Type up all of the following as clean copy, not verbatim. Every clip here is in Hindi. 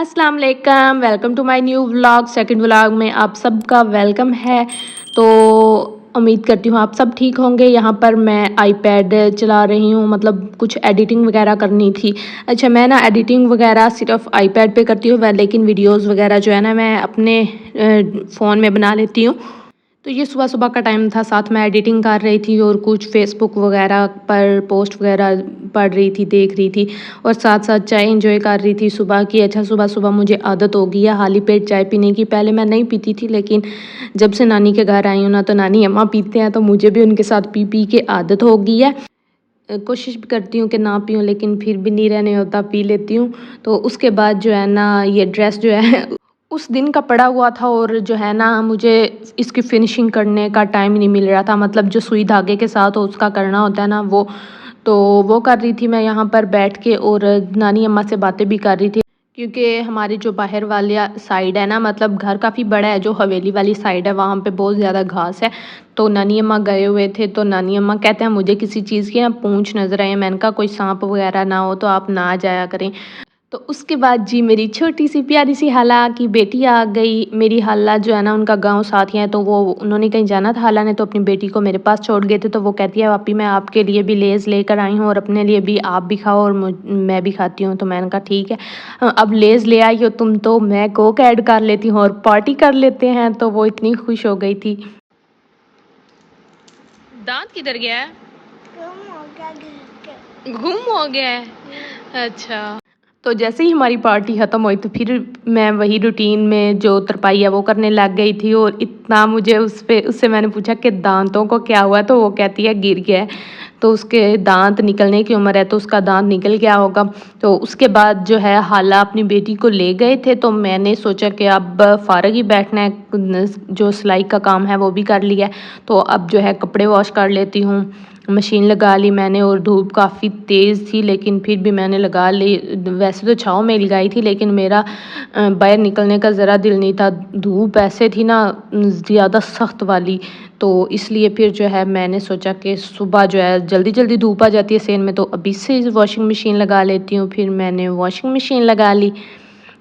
अस्सलाम वालेकुम, welcome to my new vlog. Second vlog में आप सबका वेलकम है। तो उम्मीद करती हूँ आप सब ठीक होंगे। यहाँ पर मैं आईपैड चला रही हूँ, मतलब कुछ एडिटिंग वगैरह करनी थी। अच्छा, मैं ना एडिटिंग वगैरह सिर्फ आईपैड पे करती हूँ, लेकिन वीडियोस वगैरह जो है ना मैं अपने फ़ोन में बना लेती हूँ। तो ये सुबह सुबह का टाइम था, साथ में एडिटिंग कर रही थी और कुछ फेसबुक वगैरह पर पोस्ट वगैरह पढ़ रही थी, देख रही थी और साथ साथ चाय एंजॉय कर रही थी सुबह की। अच्छा, सुबह सुबह मुझे आदत हो गई है खाली पेट चाय पीने की। पहले मैं नहीं पीती थी, लेकिन जब से नानी के घर आई हूँ ना, तो नानी अम्मा पीते हैं तो मुझे भी उनके साथ पी पी के आदत हो गई है। कोशिश भी करती हूँ कि ना पीऊँ, लेकिन फिर भी नहीं रहने होता, पी लेती हूँ। तो उसके बाद जो है ना, ये ड्रेस जो है उस दिन का पड़ा हुआ था और जो है ना मुझे इसकी फिनिशिंग करने का टाइम नहीं मिल रहा था। मतलब जो सुई धागे के साथ हो उसका करना होता है ना, वो तो वो कर रही थी मैं यहाँ पर बैठ के और नानी अम्मा से बातें भी कर रही थी। क्योंकि हमारी जो बाहर वाली साइड है ना, मतलब घर काफ़ी बड़ा है, जो हवेली वाली साइड है वहाँ पे बहुत ज़्यादा घास है। तो नानी अम्मा गए हुए थे, तो नानी अम्मा कहते हैं मुझे किसी चीज़ की ना पूंछ नजर आई। मैंने कहा कोई सांप वगैरह ना हो तो आप ना जाया करें। तो उसके बाद जी मेरी छोटी सी प्यारी सी खाला की बेटी आ गई। मेरी खाला जो है ना, उनका गांव साथ ही है, तो वो उन्होंने कहीं जाना था खाला ने, तो अपनी बेटी को मेरे पास छोड़ गए थे। तो वो कहती है पापी मैं आपके लिए भी लेज़ लेकर आई हूँ और अपने लिए भी, आप भी खाओ और मैं भी खाती हूँ। तो मैंने कहा ठीक है, अब लेज़ ले आई हो तुम तो मैं कोक ऐड कर लेती हूँ और पार्टी कर लेते हैं। तो वो इतनी खुश हो गई थी। दांत किधर गया है? गुम हो गया है। अच्छा, तो जैसे ही हमारी पार्टी ख़त्म हुई तो फिर मैं वही रूटीन में जो तरपाई है वो करने लग गई थी। और इतना मुझे उससे मैंने पूछा कि दांतों को क्या हुआ, तो वो कहती है गिर गया है। तो उसके दांत निकलने की उम्र है, तो उसका दांत निकल गया होगा। तो उसके बाद जो है खाला अपनी बेटी को ले गए थे, तो मैंने सोचा कि अब फ़ारग ही बैठना है, जो सिलाई का काम है वो भी कर लिया है, तो अब जो है कपड़े वॉश कर लेती हूँ। मशीन लगा ली मैंने और धूप काफ़ी तेज़ थी, लेकिन फिर भी मैंने लगा ली। वैसे तो छाँव में लगाई थी, लेकिन मेरा बाहर निकलने का ज़रा दिल नहीं था। धूप ऐसे थी ना ज़्यादा सख्त वाली, तो इसलिए फिर जो है मैंने सोचा कि सुबह जो है जल्दी जल्दी धूप आ जाती है सेन में, तो अभी से वॉशिंग मशीन लगा लेती हूँ। फिर मैंने वॉशिंग मशीन लगा ली।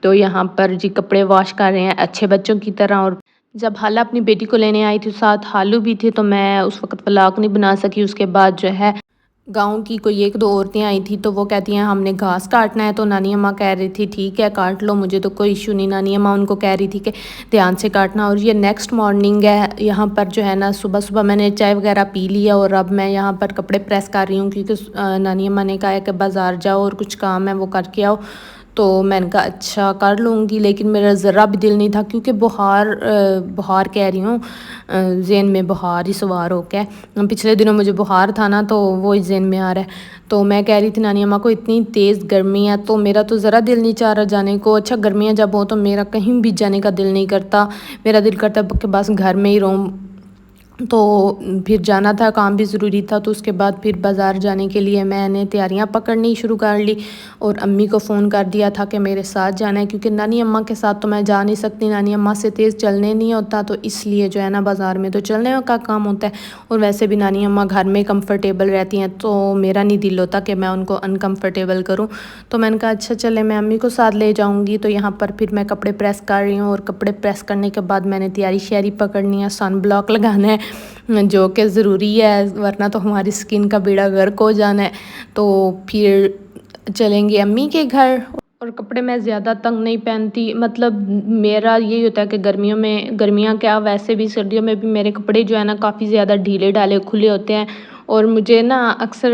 तो यहाँ पर जी कपड़े वॉश कर रहे हैं अच्छे बच्चों की तरह। और जब खाला अपनी बेटी को लेने आई थी, साथ हालू भी थे, तो मैं उस वक्त व्लॉग नहीं बना सकी। उसके बाद जो है गांव की कोई एक दो औरतें आई थी, तो वो कहती हैं हमने घास काटना है। तो नानी अम्मा कह रही थी ठीक है काट लो, मुझे तो कोई इशू नहीं। नानी अम्मा उनको कह रही थी कि ध्यान से काटना। और ये नेक्स्ट मॉर्निंग है। यहाँ पर जो है ना सुबह सुबह मैंने चाय वगैरह पी लिया और अब मैं यहाँ पर कपड़े प्रेस कर रही हूँ, क्योंकि नानी अम्मा ने कहा है कि बाज़ार जाओ और कुछ काम है वो करके आओ। तो मैंने कहा अच्छा कर लूँगी, लेकिन मेरा ज़रा भी दिल नहीं था, क्योंकि बुखार कह रही हूँ, ज़हन में बुखार ही सवार हो गया। पिछले दिनों मुझे बुखार था ना, तो वो ही ज़हन में आ रहा है। तो मैं कह रही थी नानी अम्मा को इतनी तेज़ गर्मी है, तो मेरा तो ज़रा दिल नहीं चाह रहा जाने को। अच्छा, गर्मियाँ जब हो तो मेरा कहीं भी जाने का दिल नहीं करता, मेरा दिल करता है कि बस घर में ही रहूँ। तो फिर जाना था, काम भी ज़रूरी था, तो उसके बाद फिर बाज़ार जाने के लिए मैंने तैयारियां पकड़नी शुरू कर ली और अम्मी को फ़ोन कर दिया था कि मेरे साथ जाना है, क्योंकि नानी अम्मा के साथ तो मैं जा नहीं सकती, नानी अम्मा से तेज़ चलने नहीं होता। तो इसलिए जो है ना बाज़ार में तो चलने का काम होता है, और वैसे भी नानी अम्मा घर में कंफर्टेबल रहती हैं, तो मेरा नहीं दिल होता कि मैं उनको अनकम्फर्टेबल करूँ। तो मैंने कहा अच्छा चले मैं अम्मी को साथ ले जाऊँगी। तो यहाँ पर फिर मैं कपड़े प्रेस कर रही हूँ और कपड़े प्रेस करने के बाद मैंने तैयारी शैयारी पकड़नी है, सन ब्लॉक लगाना है, जो कि ज़रूरी है, वरना तो हमारी स्किन का बेड़ा गर्क हो जाना है। तो फिर चलेंगे अम्मी के घर। और कपड़े मैं ज़्यादा तंग नहीं पहनती, मतलब मेरा यही होता है कि गर्मियाँ क्या वैसे भी सर्दियों में भी मेरे कपड़े जो है ना काफ़ी ज़्यादा ढीले ढाले खुले होते हैं। और मुझे ना अक्सर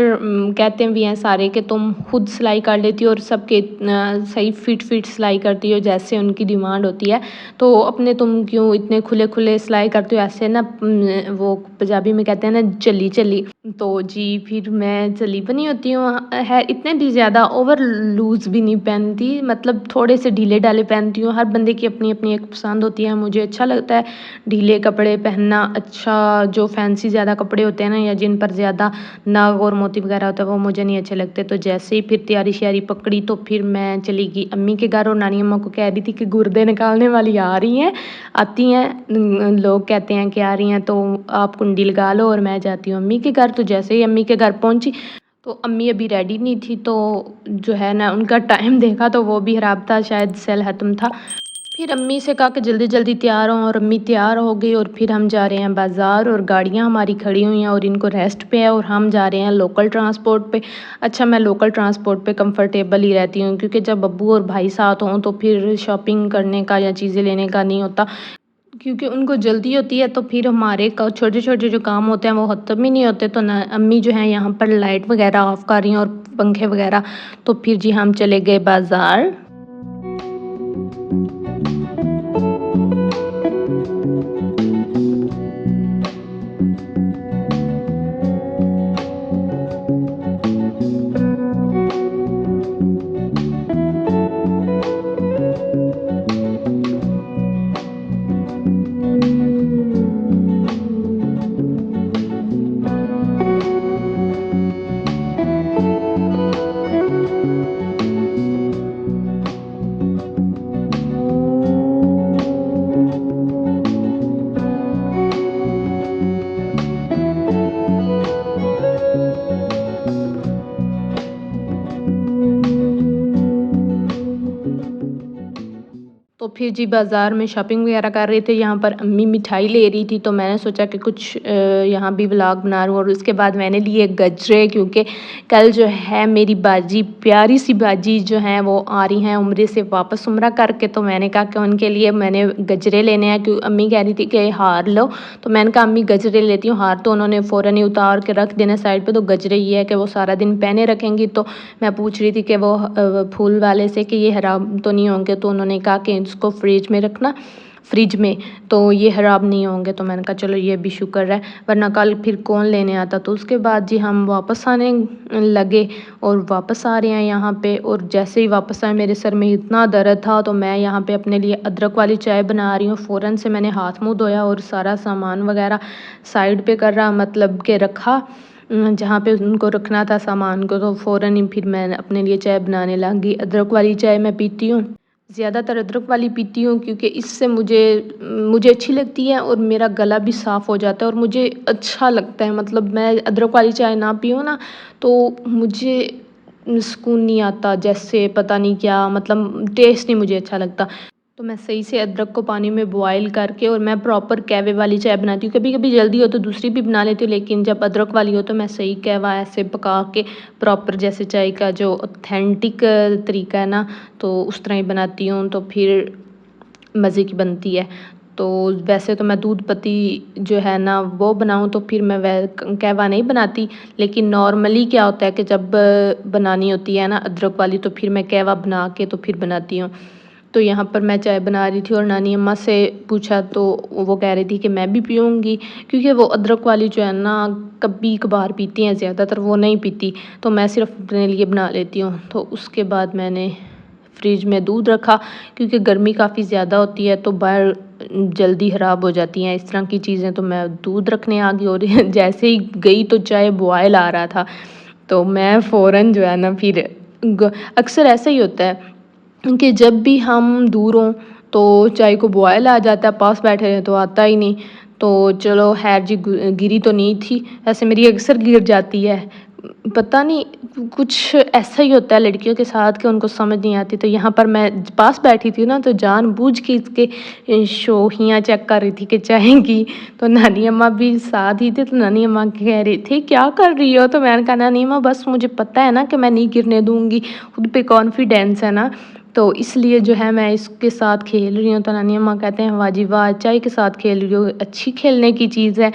कहते भी हैं सारे कि तुम खुद सिलाई कर लेती हो और सबके सही फिट सिलाई करती हो जैसे उनकी डिमांड होती है, तो अपने तुम क्यों इतने खुले खुले सिलाई करते हो ऐसे ना, वो पंजाबी में कहते हैं ना चली चली। तो जी फिर मैं चली बनी होती हूँ, है इतने भी ज़्यादा ओवर लूज़ भी नहीं पहनती, मतलब थोड़े से ढीले ढाले पहनती हूँ। हर बंदे की अपनी अपनी एक पसंद होती है, मुझे अच्छा लगता है ढीले कपड़े पहनना। अच्छा, जो फैंसी ज़्यादा कपड़े होते हैं ना, या जिन पर ज़्यादा नाग और मोती वगैरह होता है, वो मुझे नहीं अच्छे लगते। तो जैसे ही फिर तैयारी श्यारी पकड़ी, तो फिर मैं चली गई अम्मी के घर और नानी अम्मा को कह रही थी कि गुर्दे निकालने वाली आ रही हैं, आती हैं, लोग कहते हैं कि आ रही हैं, तो आप कुंडी लगा लो और मैं जाती हूँ अम्मी के घर। तो जैसे ही अम्मी के घर पहुँची, तो अम्मी अभी रेडी नहीं थी, तो जो है ना उनका टाइम देखा तो वो भी ख़राब था, शायद सेल ख़त्म था। फिर अम्मी से कहा कि जल्दी जल्दी तैयार हों, और अम्मी तैयार हो गई और फिर हम जा रहे हैं बाज़ार, और गाड़ियाँ हमारी खड़ी हुई हैं और इनको रेस्ट पे है, और हम जा रहे हैं लोकल ट्रांसपोर्ट पे। अच्छा, मैं लोकल ट्रांसपोर्ट पे कंफर्टेबल ही रहती हूँ, क्योंकि जब अब्बू और भाई साथ हों तो फिर शॉपिंग करने का या चीज़ें लेने का नहीं होता, क्योंकि उनको जल्दी होती है, तो फिर हमारे छोटे छोटे जो काम होते हैं वो ख़त्म ही नहीं होते। तो ना अम्मी जो है यहाँ पर लाइट वगैरह ऑफ़ कर रही हैं और पंखे वगैरह। तो फिर जी हम चले गए बाज़ार। तो फिर जी बाज़ार में शॉपिंग वगैरह कर रहे थे। यहाँ पर अम्मी मिठाई ले रही थी, तो मैंने सोचा कि कुछ यहाँ भी व्लॉग बना लूँ। और उसके बाद मैंने लिए गजरे, क्योंकि कल जो है मेरी बाजी, प्यारी सी बाजी जो हैं वो आ रही हैं उम्रे से वापस, उम्रा करके। तो मैंने कहा कि उनके लिए मैंने गजरे लेने हैं, क्योंकि अम्मी कह रही थी कि हार लो। तो मैंने कहा अम्मी गजरे लेती हूँ, हार तो उन्होंने फ़ौरन ही उतार के रख देना साइड पर। तो गजरे ये है कि वो सारा दिन पहने रखेंगी। तो मैं पूछ रही थी कि वो फूल वाले से कि ये ख़राब तो नहीं होंगे, तो उन्होंने कहा कि इसको फ्रिज में रखना, फ्रिज में, तो ये ख़राब नहीं होंगे। तो मैंने कहा चलो ये भी शुक्र है, वरना कल फिर कौन लेने आता। तो उसके बाद जी हम वापस आने लगे और वापस आ रहे हैं यहाँ पे। और जैसे ही वापस आए मेरे सर में इतना दर्द था, तो मैं यहाँ पे अपने लिए अदरक वाली चाय बना रही हूँ। फ़ौरन से मैंने हाथ मुँह धोया और सारा सामान वगैरह साइड पे कर रहा, मतलब के रखा जहाँ पे उनको रखना था सामान को। तो फ़ौरन ही फिर मैं अपने लिए चाय बनाने लग गई। अदरक वाली चाय मैं पीती हूँ, ज़्यादातर अदरक वाली पीती हूँ, क्योंकि इससे मुझे मुझे अच्छी लगती है और मेरा गला भी साफ़ हो जाता है और मुझे अच्छा लगता है। मतलब मैं अदरक वाली चाय ना पीऊँ ना, तो मुझे सुकून नहीं आता, जैसे पता नहीं क्या, मतलब टेस्ट नहीं मुझे अच्छा लगता। तो मैं सही से अदरक को पानी में बॉयल करके, और मैं प्रॉपर कहवे वाली चाय बनाती हूँ। कभी कभी जल्दी हो तो दूसरी भी बना लेती हूँ, लेकिन जब अदरक वाली हो तो मैं सही कहवा ऐसे पका के प्रॉपर, जैसे चाय का जो ऑथेंटिक तरीका है ना, तो उस तरह ही बनाती हूँ, तो फिर मज़े की बनती है। तो वैसे तो मैं दूध पत्ती जो है ना वो बनाऊँ, तो फिर मैं वै कहवा नहीं बनाती, लेकिन नॉर्मली क्या होता है कि जब बनानी होती है ना अदरक वाली, तो फिर मैं कहवा बना के तो फिर बनाती हूँ। तो यहाँ पर मैं चाय बना रही थी और नानी अम्मा से पूछा, तो वो कह रही थी कि मैं भी पीऊँगी, क्योंकि वो अदरक वाली जो है ना कभी कभार पीती हैं, ज़्यादातर वो नहीं पीती। तो मैं सिर्फ अपने लिए बना लेती हूँ। तो उसके बाद मैंने फ्रिज में दूध रखा, क्योंकि गर्मी काफ़ी ज़्यादा होती है तो बाहर जल्दी ख़राब हो जाती हैं इस तरह की चीज़ें। तो मैं दूध रखने आ गई, और जैसे ही गई तो चाय बॉयल आ रहा था, तो मैं फ़ौरन जो है ना फिर अक्सर ऐसा ही होता है कि जब भी हम दूर हों तो चाय को बॉयल आ जाता है, पास बैठे रहें तो आता ही नहीं। तो चलो खैर जी, गिरी तो नहीं थी, ऐसे मेरी अक्सर गिर जाती है, पता नहीं कुछ ऐसा ही होता है लड़कियों के साथ कि उनको समझ नहीं आती। तो यहाँ पर मैं पास बैठी थी ना, तो जानबूझ के इसके शोहियाँ चेक कर रही थी कि चाय की। तो नानी अम्मा भी साथ ही थे, तो नानी अम्मा कह रही थी क्या कर रही हो। तो मैंने कहा नानी अम्मा बस मुझे पता है ना कि मैं नहीं गिरने दूँगी, खुद पे कॉन्फिडेंस है ना, तो इसलिए जो है मैं इसके साथ खेल रही हूँ। तो नानी अम्मा कहते हैं वाह जी वाह, चाय के साथ खेल रही हो, अच्छी खेलने की चीज़ है।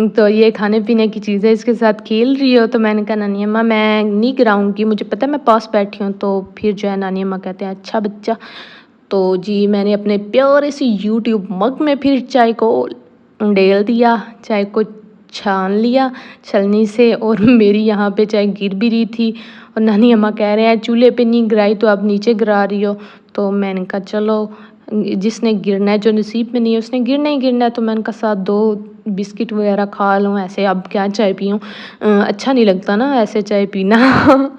तो ये खाने पीने की चीज़ है, इसके साथ खेल रही हो। तो मैंने कहा नानी अम्मा मैं नहीं गिराऊंगी, मुझे पता है मैं पास बैठी हूँ। तो फिर जो है नानी अम्मा कहते हैं अच्छा बच्चा। तो जी मैंने अपने प्यारे से यूट्यूब मग में फिर चाय को डेल दिया, चाय को छान लिया छलनी से, और मेरी यहाँ पे चाय गिर भी रही थी। और नानी अम्मा कह रहे हैं चूल्हे पे नहीं गिराई तो आप नीचे गिरा रही हो। तो मैंने कहा चलो जिसने गिरना है, जो नसीब में नहीं है उसने गिरना ही गिरना है। तो मैंने कहा साथ दो बिस्किट वगैरह खा लूँ, ऐसे अब क्या चाय पीऊँ, अच्छा नहीं लगता ना ऐसे चाय पीना।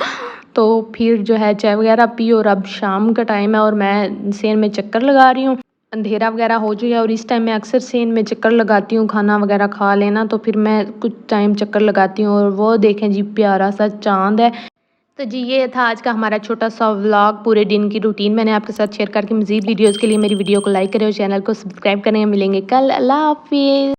तो फिर जो है चाय वगैरह पी, और अब शाम का टाइम है और मैं सेन में चक्कर लगा रही हूँ। अंधेरा वगैरह हो जाए और इस टाइम मैं अक्सर से इनमें चक्कर लगाती हूँ, खाना वगैरह खा लेना तो फिर मैं कुछ टाइम चक्कर लगाती हूँ और वो देखें जी प्यारा सा चाँद है। तो जी ये था आज का हमारा छोटा-सा व्लॉग पूरे दिन की रूटीन मैंने आपके साथ शेयर करके मज़ीद वीडियोज़ के लिए मेरी वीडियो को लाइक करें और चैनल को सब्सक्राइब करें। मिलेंगे कल। अल्लाह हाफ़िज़।